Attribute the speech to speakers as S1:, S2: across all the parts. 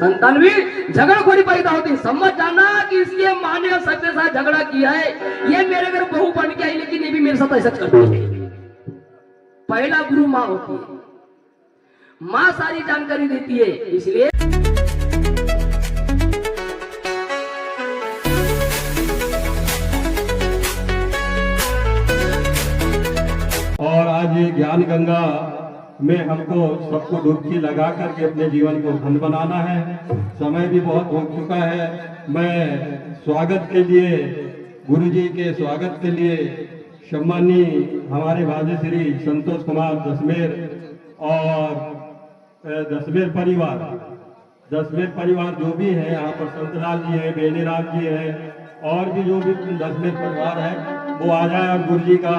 S1: संतान भी झगड़खोरी पैदा होती। समझ जाना कि इसके माँ ने सबके साथ झगड़ा किया है, ये मेरे घर बहू बन के आई लेकिन ये भी मेरे साथ ऐसा करती है। पहला गुरु माँ होती है, माँ सारी जानकारी देती है। इसलिए
S2: और आज ये ज्ञान गंगा में हमको सबको डुबकी लगा करके अपने जीवन को धन्य बनाना है। समय भी बहुत हो चुका है। मैं स्वागत के लिए, गुरु जी के स्वागत के लिए सम्मानी हमारे भाजी श्री संतोष कुमार दसमेर और दसमेर परिवार जो भी है यहाँ पर, संतलाल जी है, बेनीराम जी है और भी जो भी दसमेर परिवार है वो आ जाए और गुरु जी का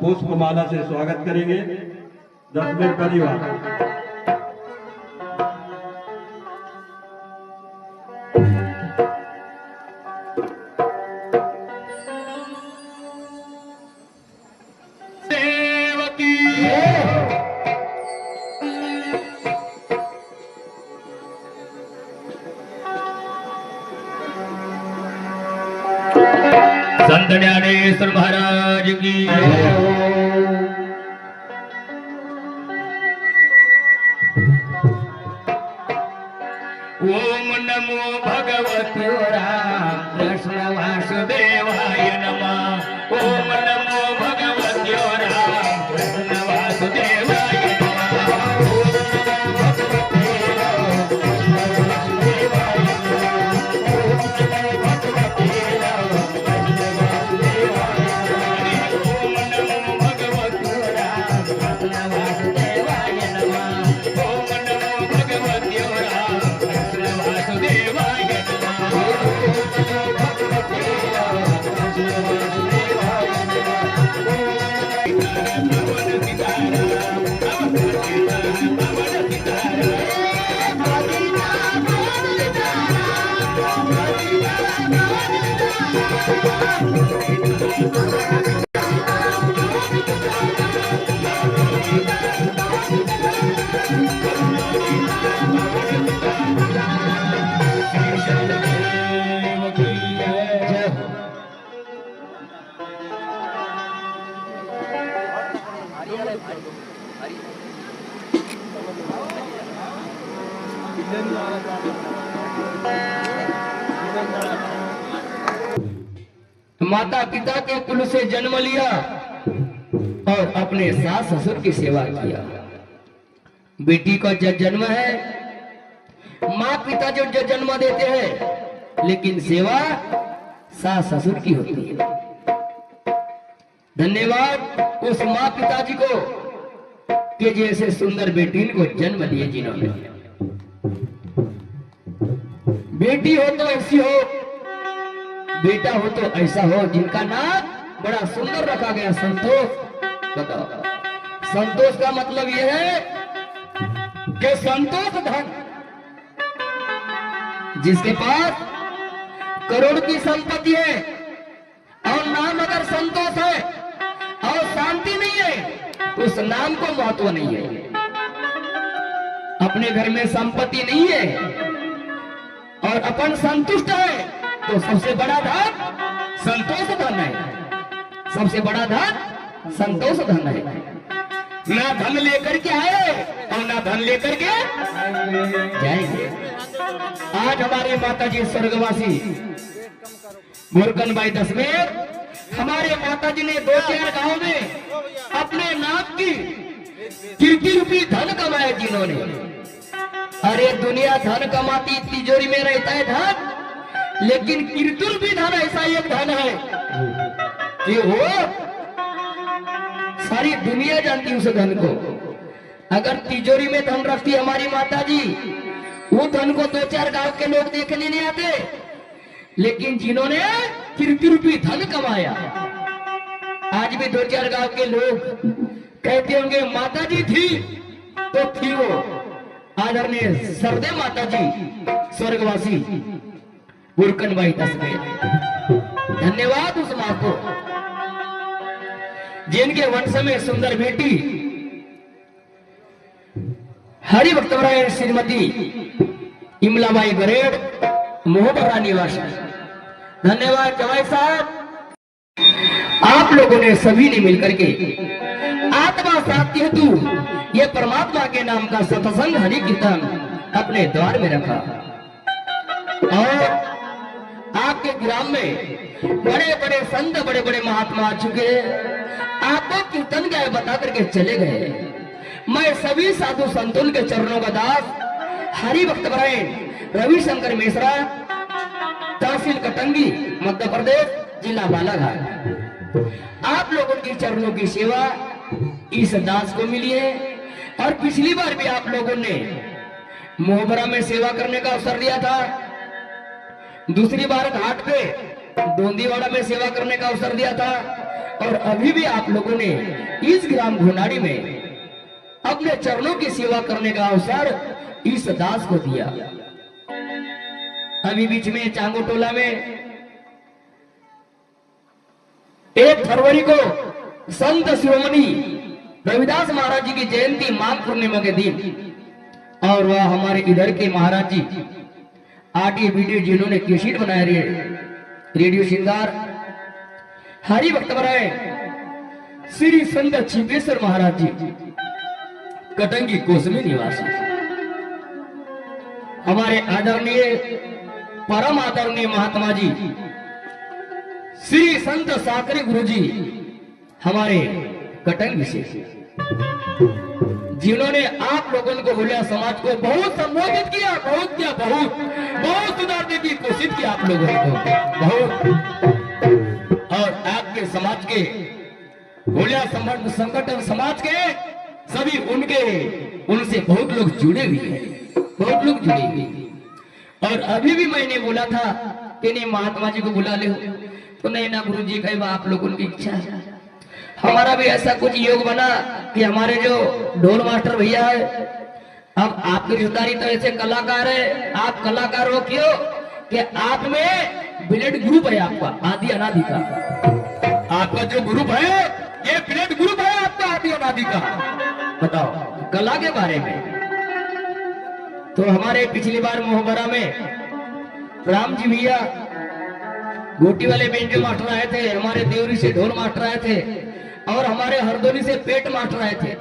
S2: पुष्पमाला से स्वागत करेंगे। दसमेर परिवार
S3: संत ज्ञानेश्वर महाराज की ओम नमो भगवते राम कृष्ण वासुदेवाय नमः। ओम नमो भगवते राम कृष्ण वासुदेवाय माता पिता के कुल से जन्म लिया और अपने सास ससुर की सेवा किया। बेटी का जब जन्म है, माँ पिता जो जन्म देते हैं, लेकिन सेवा सास ससुर की होती है। धन्यवाद उस माँ पिताजी को कि जैसे सुंदर बेटी को जन्म दिए, जिन्होंने बेटी हो तो ऐसी हो, बेटा हो तो ऐसा हो, जिनका नाम बड़ा सुंदर रखा गया, संतोष। बताओ, संतोष का मतलब यह है कि संतोष धन, जिसके पास करोड़ की संपत्ति है और नाम अगर संतोष है और शांति नहीं है, तो उस नाम को महत्व नहीं है। अपने घर में संपत्ति नहीं है और अपन संतुष्ट है, तो सबसे बड़ा धन संतोष धन है। सबसे बड़ा धन संतोष धन है। ना धन लेकर के आए और ना धन लेकर के जाएंगे। आज हमारे माताजी स्वर्गवासी मुरकनबाई दसमेर, हमारे माताजी ने 2-4 गांव में अपने नाम की कीर्ति रूपी धन कमाया, जिन्होंने। अरे दुनिया धन कमाती तिजोरी में रहता है धन, लेकिन कीर्ति रूपी धन ऐसा एक धन है कि वो सारी दुनिया जानती है उस धन को। अगर तिजोरी में धन रखती हमारी माताजी, वो धन को 2-4 गांव के लोग देखने नहीं आते, लेकिन जिन्होंने कीर्ति रूपी धन कमाया, आज भी 2-4 गांव के लोग कहते होंगे माताजी थी तो थी वो आदरणीय सरदे माताजी स्वर्गवासी मुरकनबाई दसमेर। धन्यवाद उस मां को, जिनके वंश में सुंदर बेटी हरिभक्तवराय श्रीमती विमलाबाई गरेड़, मोहबरा निवासी। धन्यवाद जवाई साहब। आप लोगों ने सभी ने मिलकर के आत्मा शांति हेतु ये परमात्मा के नाम का सत्संग हरि कीर्तन अपने द्वार में रखा और आपके ग्राम में बड़े बड़े संत, बड़े बड़े महात्मा आ चुके हैं। आपको कीर्तन क्या है बता करके चले गए। मैं सभी साधु संतों के चरणों का दास हरि भक्त ब्रायण रविशंकर मिश्रा, तहसील कटंगी, मध्य प्रदेश, जिला बालाघाट, आप लोगों की चरणों की सेवा इस दास को मिली है। और पिछली बार भी आप लोगों ने मोहबरा में सेवा करने का अवसर दिया था, दूसरी बार घाट पे दोंदीवाड़ा में सेवा करने का अवसर दिया था, और अभी भी आप लोगों ने इस ग्राम घोनाड़ी में अपने चरणों की सेवा करने का अवसर इस दास को दिया। अभी बीच में चांगो टोला में 1 फरवरी को संत शिरोमणि रविदास महाराज जी की जयंती माघ पूर्णिमा के दिन, और वह हमारे इधर के महाराज जी आरटी वीडियो जिन्होंने कैसेट बनाया रेडियो श्रृंगार हरि भक्त ब्रायण श्री संत छिपेश्वर महाराज जी कटंगी कोसमी निवासी, हमारे आदरणीय परम आदरणीय महात्मा जी श्री संत साकरे गुरु जी हमारे कटंगी से, जिन्होंने आप लोगों को हुलिया समाज को बहुत संबोधित किया, बहुत सुधारने की कोशिश की आप लोगों को बहुत। और आपके समाज के हुलिया संगठन समाज के सभी उनसे बहुत लोग जुड़े हुए हैं, बहुत लोग जुड़े हुए हैं। और अभी भी मैंने बोला था कि नहीं महात्मा जी को बुला ले, तो नहीं ना गुरु जी कहे आप लोगों की इच्छा है। हमारा भी ऐसा कुछ योग बना कि हमारे जो ढोल मास्टर भैया है, अब आपकी रिश्तेदारी तो ऐसे कलाकार है, आप कलाकार हो क्यों कि आप में ब्लड ग्रुप है, आपका आदि अनादि का, आपका जो ग्रुप है ये ब्लड ग्रुप है आपका आदि अनादि का। बताओ कला के बारे में। तो हमारे पिछली बार मोहबरा में राम जी भैया गोटी वाले बेंजो मास्टर आए थे, हमारे देवरी से ढोल मास्टर आए थे, और हमारे हरदोली से पेट मास्टर आए थे।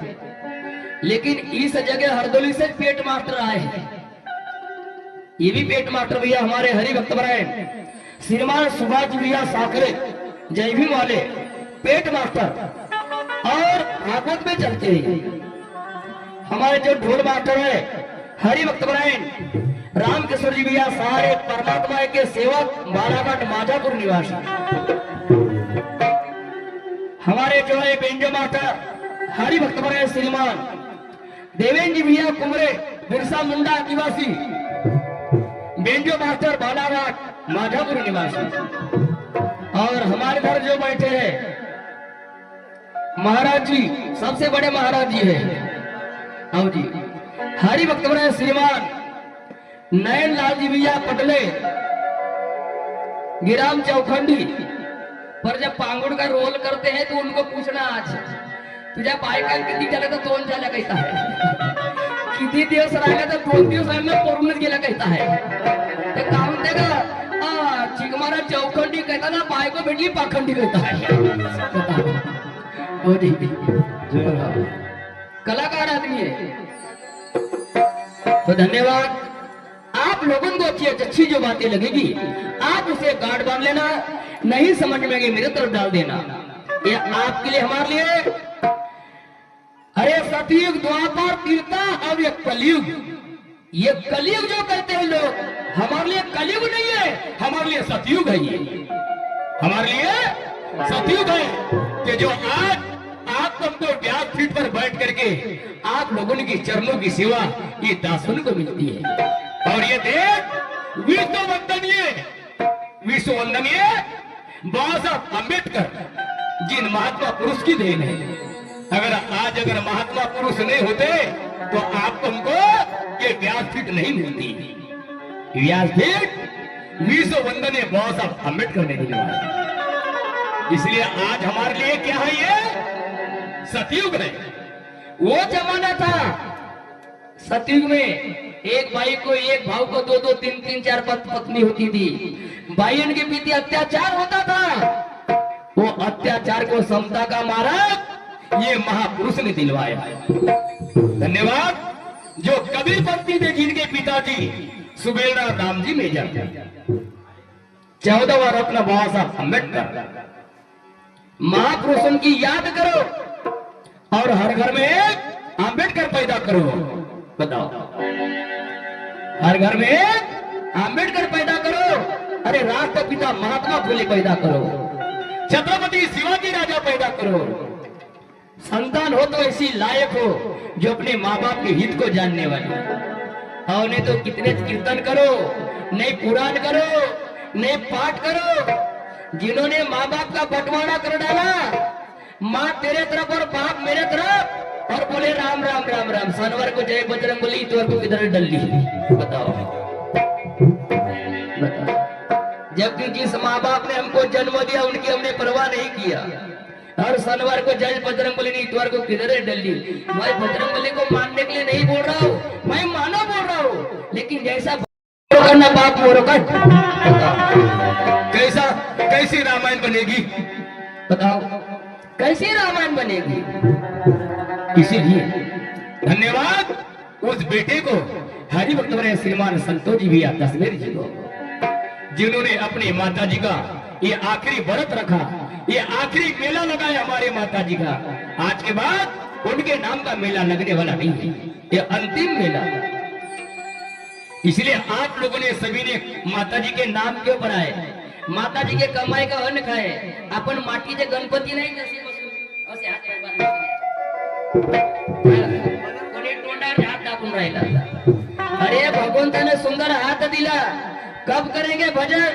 S3: लेकिन इस जगह हरदोली से पेट मास्टर आए हैं, ये भी पेट मास्टर भैया हमारे हरि भक्त ब्रायण श्रीमान सुभाष भैया साकरे जय भीम वाले पेट मास्टर, और भागवत में चलते हैं हमारे जो ढोल मास्टर है हरि भक्त ब्रायण रामकिशोर जी भैया, सारे परमात्मा के सेवक, बालाघाट माधापुर निवासी। हमारे जो है बेंजो मास्टर हरि भक्त ब्रायण श्रीमान देवेंद्र जी भैया कुमरे, बिरसा मुंडा निवासी, बेंजो मास्टर बालाघाट माधापुर निवासी। और हमारे घर जो बैठे हैं महाराज जी, सबसे बड़े महाराज जी है अब जी हरि भक्त ब्रायण श्रीमान नयन लाल जी भैया पटले, गिराम चौखंडी। पर जब पांगुड़ का रोल करते हैं तो उनको पूछना आज तुझे पायकाल किती झाला तर 2 झाल्या कहता है, किती दिवस राहिला तर 2 दिवस राहिला परूनच गेला कहता है। ते काय म्हणते का चिकमारा चौखंडी कहता ना, बायको भेटली पाखंडी कहता है। कलाकार आदमी है। तो धन्यवाद। आप लोगों को अच्छी जो बातें लगेगी आप उसे गार्ड बांध लेना, नहीं समझ में आएगी मेरे तरफ डाल देना, ये आपके लिए हमारे लिए। अरे सतयुग द्वापर तीर्था, अब ये कलयुग, ये कलयुग जो कहते हैं लोग, हमारे लिए कलयुग नहीं है, हमारे लिए सतयुग है। ये हमारे लिए सतयुग है कि जो आज आप हमको व्यासपीठ पर बैठ करके आप लोगों की चरणों की सेवा ये दासन को मिलती है। और ये देश विश्व वंदनीय बाबा साहब अम्बेडकर जिन महात्मा पुरुष की देन है। अगर महात्मा पुरुष नहीं होते तो आप हमको ये व्यासपीठ नहीं मिलती। व्यासपीठ विश्व वंदनीय बाबा साहब अम्बेडकर ने दिलवाया। इसलिए आज हमारे लिए क्या है, ये सतयुग है। वो जमाना था सतयुग में एक भाई को, एक भाव को दो दो तीन तीन चार पत्नी होती थी। भाइयों के प्रति अत्याचार होता था। वो अत्याचार को समता का मार्ग ये महापुरुष ने दिलवाया। धन्यवाद। जो कबीरपंथी थे, जिनके पिताजी सुबेलराव रामजी मेजर, 14वां रत्न बाबा साहब अम्बेडकर। महापुरुषों की याद करो और हर घर में एक अम्बेडकर पैदा करो। बताओ, हर घर में एक अम्बेडकर पैदा करो। अरे राष्ट्रपिता महात्मा फुले पैदा करो, छत्रपति शिवाजी राजा पैदा करो। संतान हो तो ऐसी लायक हो जो अपने माँ बाप के हित को जानने वाली। और नहीं तो कितने कीर्तन करो, नहीं पुराण करो, नहीं पाठ करो। जिन्होंने माँ बाप का बंटवारा कर डाला, माँ तेरे तरफ और बाप मेरे तरफ, और बोले राम राम राम राम। शनिवार को जय बजरंग बली, इतवार को किधर डल्ली। बताओ, बताओ। जबकि जिस माँ बाप ने हमको जन्म दिया उनकी हमने परवाह नहीं किया। और शनिवार को जय बजरंग बली, इतवार को किधर है डल्ली। मैं बजरंग बली को मानने के लिए नहीं बोल रहा हूँ, मैं मानो बोल रहा हूँ। लेकिन जैसा करना बाप मोरो का, कैसा कैसी रामायण बनेगी। बताओ, कैसी रामायण बनेगी। इसीलिए धन्यवाद उस बेटे को, हरिभक्त श्रीमान संतोष जी भी दसवेर जी को, जिन्होंने अपनी माता जी का ये आखिरी व्रत रखा, ये आखिरी मेला लगाया हमारे माता जी का। आज के बाद उनके नाम का मेला लगने वाला नहीं है, ये अंतिम मेला। इसलिए आप लोगों ने सभी ने माता जी के नाम क्यों बनाए, माता जी के कमाई का अन्न खाए। अपन माटी के गणपति नहीं जैसे असे हात पाय बांधून कोणी तोंडावर हात दाबून राहिला। अरे भगवंताने सुंदर हाथ दिला, कब करेंगे भजन,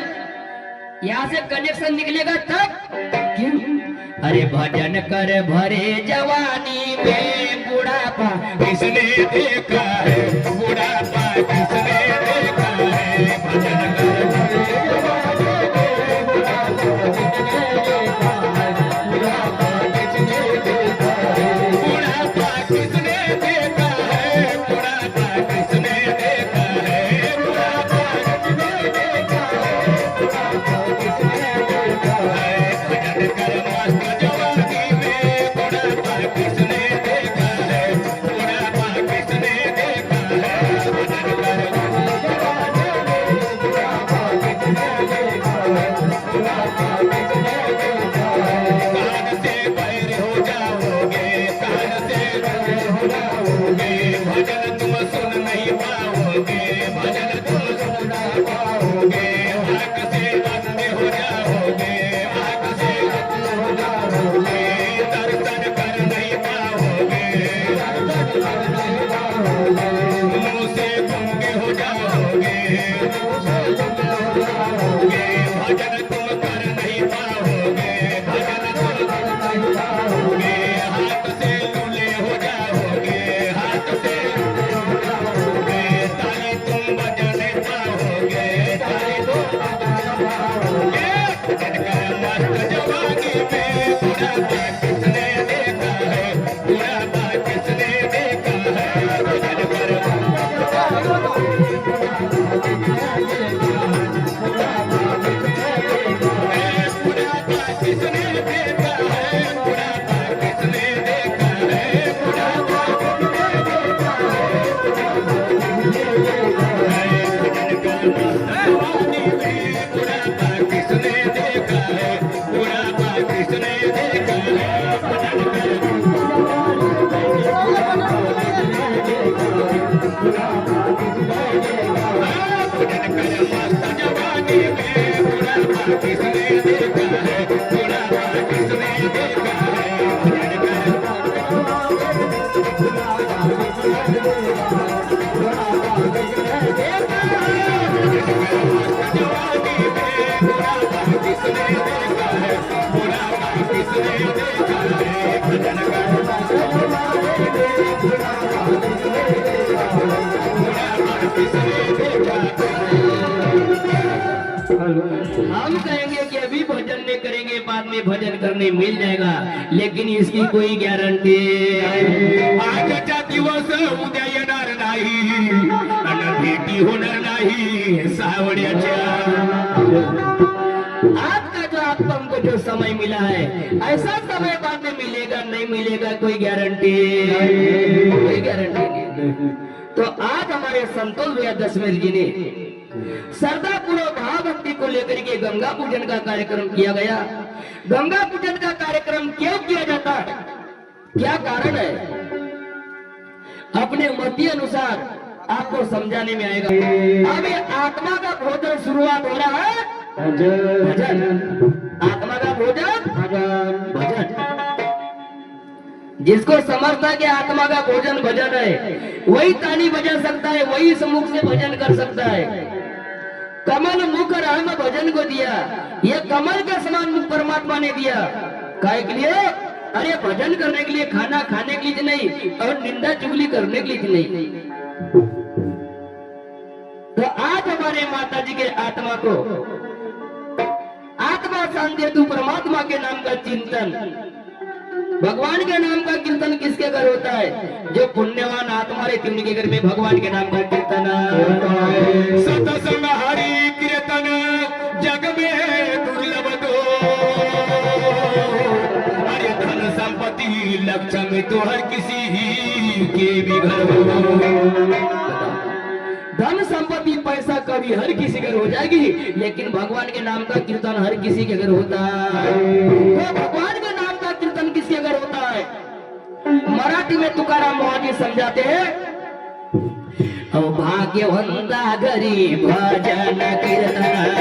S3: यहाँ से कनेक्शन निकलेगा तब। क्यों? अरे भजन कर भरे जवानी में, बुढ़ापा किसने देखा है, बुढ़ापा किसने देखा है। भजन कर भरे जवानी में, बुढ़ापा किसने देखा है, बुढ़ापा किसने देखा है, बुढ़ापा किसने देखा है, बुढ़ापा किसने देखा है, बुढ़ापा किसने देखा है। भजन कर मस्त जवानी में, बुढ़ापा किसने देखा है, बुढ़ापा किसने देखा है। भजन कर मस्त जवानी में, बुढ़ापा किसने देखा है, बुढ़ापा किसने देखा है। कान से बैर हो जाओगे, कान से बैर हो जाओगे, भजन तुम सुन नहीं पाओगे, भजन तुम सुन नहीं पाओगे। आंख से अंधे हो जाओगे, आंख से अंधे हो जाओगे, दर्शन कर नहीं पाओगे, दर्शन कर नहीं पाओगे। मुंह से गूंगे हो जाओगे, मुंह से गूंगे हो जाओगे, भजन तुम कर नहीं पाओगे, भजन तुम कर नहीं पाओगे। हाथ से लूले हो जाओगे, हाथ से लूले हो जाओगे, ताली तुम बजा नहीं पाओगे, ताली तुम बजा नहीं पाओगे। भजन कर मस्त जवानी में, बुढ़ापा किसने देखा है, बुढ़ापा किसने देखा है। भजन कर बुढ़ापा किसने देखा है, बुढ़ापा किसने देखा है, बुढ़ापा किसने देखा है। भजन कर मस्त जवानी में, बुढ़ापा किसने देखा है, बुढ़ापा किसने देखा है। भजन कर भजन कर मस्त जवानी में, बुढ़ापा किसने देखा है, बुढ़ापा किसने देखा है। भजन कर मस्त जवानी में, बुढ़ापा किसने देखा है, बुढ़ापा किसने देखा है। भजन कर मस्त जवानी में, बुढ़ापा किसने देखा है, बुढ़ापा किसने देखा है। हम कहेंगे कि अभी भजन नहीं करेंगे, बाद में भजन करने मिल जाएगा, लेकिन इसकी कोई गारंटी आजचा दिवस उद्या येणार नाही। सावड्याच्या। आज का जो आप हमको जो समय मिला है, ऐसा समय बाद में मिलेगा नहीं मिलेगा कोई गारंटी नहीं। तो आज हमारे संतोष भैया दशमेश जी ने श्रद्धापूर्वक भाव भक्ति को लेकर के गंगा पूजन का कार्यक्रम किया गया। गंगा पूजन का कार्यक्रम क्यों किया जाता है, क्या कारण है, अपने मति अनुसार आपको समझाने में आएगा। अभी आत्मा का भोजन शुरुआत हो रहा है, भजन। आत्मा का भोजन भजन। जिसको समझता है कि आत्मा का भोजन भजन है, वही ताली बजा सकता है, वही सम्मुख से भजन कर सकता है। कमल मुख राम भजन को दिया, ये कमल का समान मुख परमात्मा ने दिया। काहे के लिए? अरे भजन करने के लिए, खाना खाने के लिए नहीं, और निंदा चुगली करने के लिए नहीं। तो आज हमारे माता जी के आत्मा को आत्मा शांति हेतु परमात्मा के नाम का चिंतन, भगवान के नाम का कीर्तन किसके घर होता है? जो पुण्यवान आत्मा रहती है उनके घर में भगवान के नाम का कीर्तन। सतसंग हरि कीर्तन जग में दुर्लभ दो, अरे धन संपत्ति लक्ष्मी तो हर किसी के भी घर हो। धन संपत्ति पैसा कभी हर किसी घर हो जाएगी, लेकिन भगवान के नाम का कीर्तन हर किसी के घर होता है। तो भगवान के नाम का कीर्तन किसके घर होता है? मराठी में तुकाराम महाराज समझाते हैं, भाग्यवंता घरी भजन कीर्तन,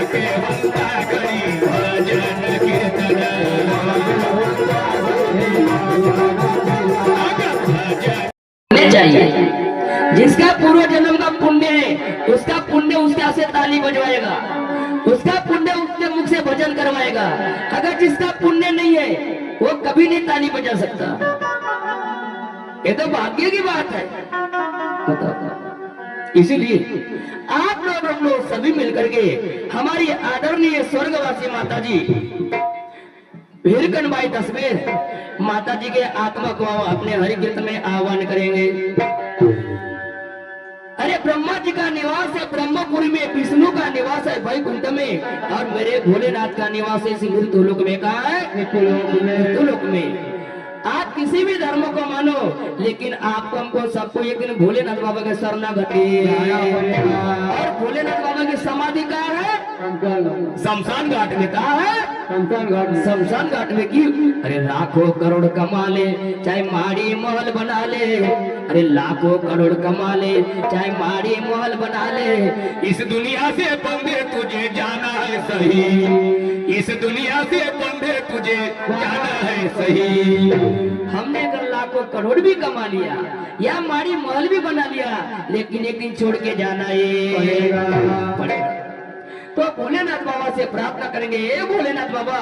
S3: भाग्यवंता घरी भजन कीर्तन चाहिए। जिसका पूर्व जन्म का पुण्य है, उसका पुण्य उसके से ताली बजवाएगा, उसका पुण्य उसके मुख से भजन करवाएगा। अगर जिसका पुण्य नहीं है, वो कभी नहीं ताली बजा सकता। ये तो भाग्य की बात है। इसीलिए आप लोग, हम लोग सभी मिलकर के हमारी आदरणीय स्वर्गवासी माता जी हीरकनबाई दशमेश माता जी के आत्मा को अपने हरि कीर्तन में आह्वान करेंगे। अरे ब्रह्मा जी का निवास है ब्रह्मपुरी में, विष्णु का निवास है वैकुंठ में, और मेरे भोलेनाथ का निवास है मृत्युलोक में। कहा है? मृत्युलोक में। आप किसी भी धर्म को मानो, लेकिन आपको हमको सबको एक दिन भोलेनाथ बाबा के शरणागति, और भोलेनाथ बाबा की समाधि कहाँ है? शमशान घाट में। कहा है? शमशान घाट में। की अरे लाखों करोड़ कमा ले, चाहे माड़ी महल बना ले, अरे लाखों करोड़ कमा ले, चाहे माड़ी महल बना ले, इस दुनिया से बंदे तुझे जाना है सही, इस दुनिया से बंदे तुझे जाना है सही। हमने अगर लाखों करोड़ भी कमा लिया या माड़ी महल भी बना लिया, लेकिन एक दिन छोड़ के जाना पड़ेगा। तो भोलेनाथ बाबा से प्रार्थना करेंगे, ए भोलेनाथ बाबा,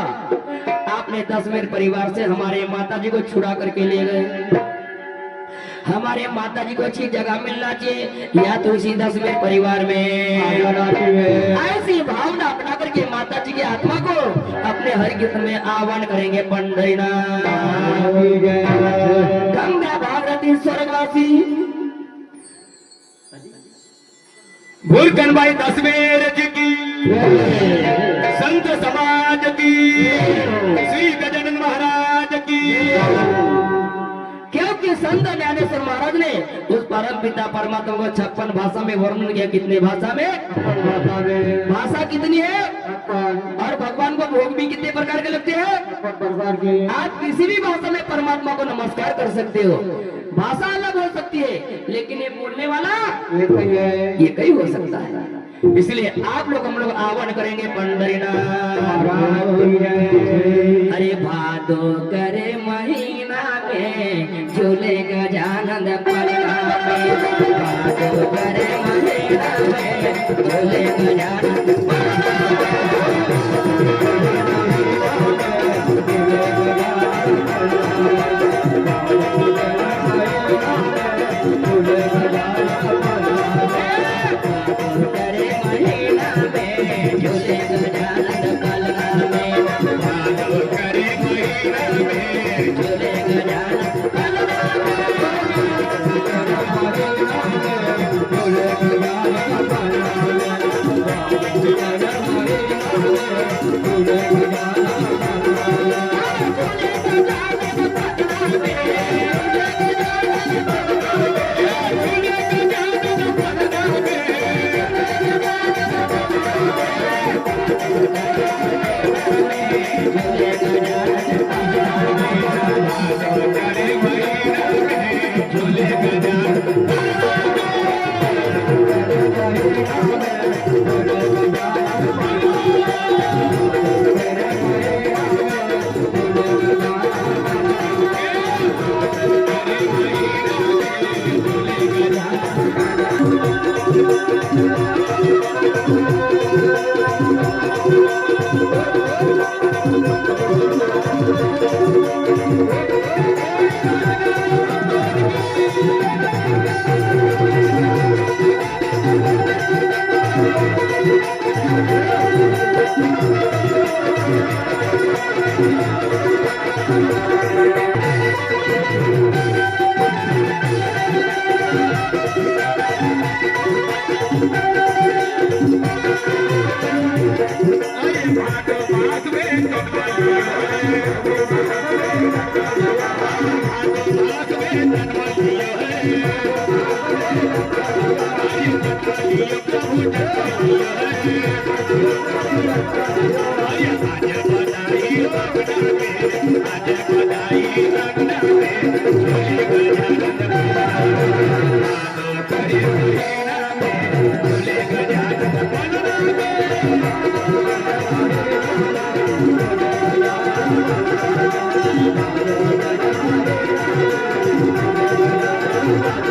S3: आपने दशमेश परिवार से हमारे माता जी को छुड़ा करके ले गए, हमारे माता जी को अच्छी जगह मिलना चाहिए, या तो इसी दशमेश परिवार में ऐसी भावना अपना करके माता जी की आत्मा को अपने हरि कीर्तन में आह्वान करेंगे। पंडरीनाथ गंगा भागीरथी स्वर्गवासी हीरकनबाई दशमेश जी की, संत समाज की, श्री गजानन महाराज की। क्योंकि संत ज्ञानेश्वर महाराज ने उस परम पिता परमात्मा को 56 भाषा में वर्णन किया। कितने भाषा में? भाषा कितनी है? और भगवान को भोग भी कितने प्रकार के लगते हैं? आप किसी भी भाषा में परमात्मा को नमस्कार कर सकते हो। भाषा अलग हो सकती है, लेकिन ये बोलने वाला ये कहीं हो सकता है। इसलिए आप लोग, हम लोग आह्वान करेंगे पंडरीनाथ। अरे भादो करे महीना में झूले गजानन पलना में, भादो करे महीना में झूले गजानन Thank you.